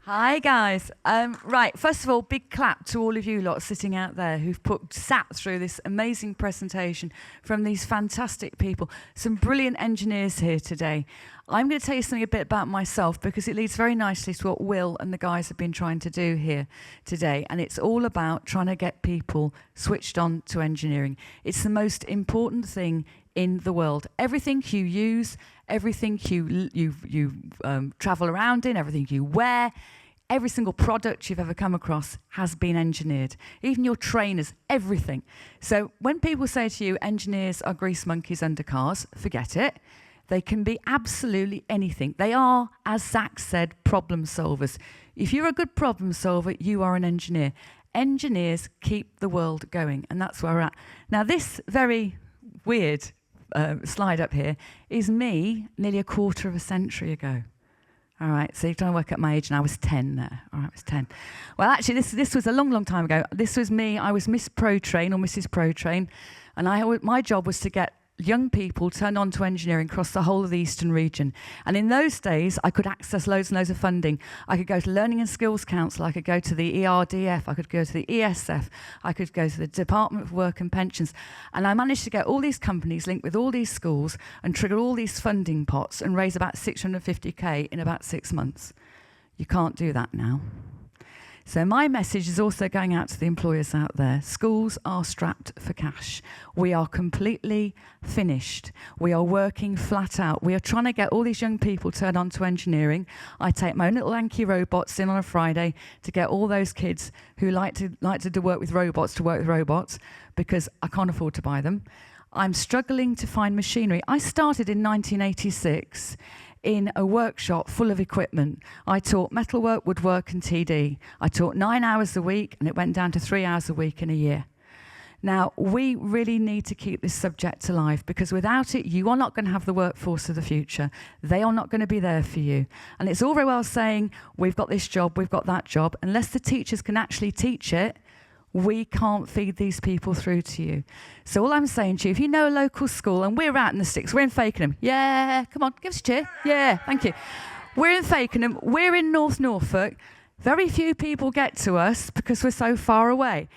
Hi guys. Right, first of all, big clap to all of you lot sitting out there who've sat through this amazing presentation from these fantastic people. Some brilliant engineers here today. I'm going to tell you something a bit about myself because it leads very nicely to what Will and the guys have been trying to do here today. And it's all about trying to get people switched on to engineering. It's the most important thing in the world. Everything you use, everything you travel around in, everything you wear, every single product you've ever come across has been engineered. Even your trainers, everything. So when people say to you, engineers are grease monkeys under cars, forget it. They can be absolutely anything. They are, as Zach said, problem solvers. If you're a good problem solver, you are an engineer. Engineers keep the world going, and that's where we're at. Now, this very weird slide up here is me nearly a quarter of a century ago. All right, so you're trying to work out my age, and I was 10 there. All right, I was 10. Well, actually, this was a long, long time ago. This was me. I was Miss Pro Train or Mrs. Pro Train, and my job was to get young people turned on to engineering across the whole of the Eastern region. And in those days, I could access loads and loads of funding. I could go to Learning and Skills Council, I could go to the ERDF, I could go to the ESF, I could go to the Department of Work and Pensions. And I managed to get all these companies linked with all these schools and trigger all these funding pots and raise about 650k in about 6 months. You can't do that now. So my message is also going out to the employers out there. Schools are strapped for cash. We are completely finished. We are working flat out. We are trying to get all these young people turned on to engineering. I take my own little Anki robots in on a Friday to get all those kids who like to do work with robots to work with robots because I can't afford to buy them. I'm struggling to find machinery. I started in 1986 in a workshop full of equipment. I taught metalwork, woodwork and TD. I taught 9 hours a week and it went down to 3 hours a week in a year. Now, we really need to keep this subject alive because without it, you are not going to have the workforce of the future. They are not going to be there for you. And it's all very well saying, we've got this job, we've got that job. Unless the teachers can actually teach it, we can't feed these people through to you. So all I'm saying to you, if you know a local school, and we're out in the sticks, we're in Fakenham. Yeah, come on, give us a cheer. Yeah, thank you. We're in Fakenham, we're in North Norfolk. Very few people get to us because we're so far away.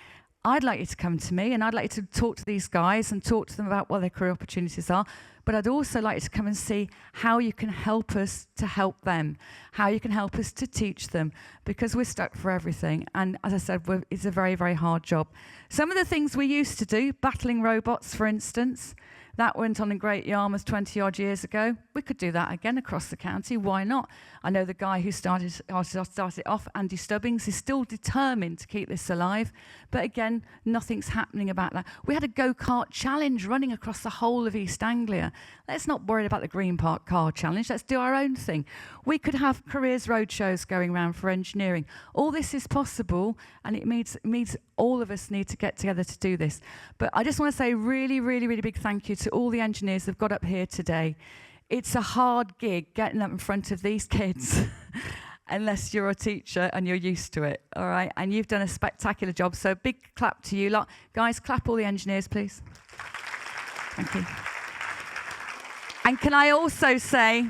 I'd like you to come to me and I'd like you to talk to these guys and talk to them about what their career opportunities are. But I'd also like you to come and see how you can help us to help them, how you can help us to teach them, because we're stuck for everything. And as I said, it's a very, very hard job. Some of the things we used to do, battling robots, for instance, that went on in Great Yarmouth 20-odd years ago. We could do that again across the county. Why not? I know the guy who started it off, Andy Stubbings, is still determined to keep this alive. But again, nothing's happening about that. We had a go-kart challenge running across the whole of East Anglia. Let's not worry about the Green Park car challenge. Let's do our own thing. We could have careers roadshows going around for engineering. All this is possible, and it means all of us need to get together to do this. But I just want to say really, really, really big thank you to all the engineers that have got up here today. It's a hard gig getting up in front of these kids unless you're a teacher and you're used to it, all right? And you've done a spectacular job, so big clap to you lot. Guys, clap all the engineers, please. Thank you. And can I also say,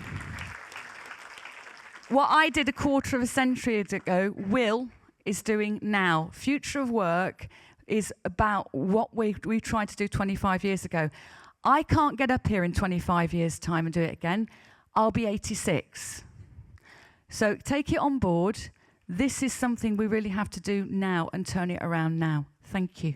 what I did a quarter of a century ago, Will is doing now. Future of Work is about what we tried to do 25 years ago. I can't get up here in 25 years' time and do it again. I'll be 86. So take it on board. This is something we really have to do now and turn it around now. Thank you.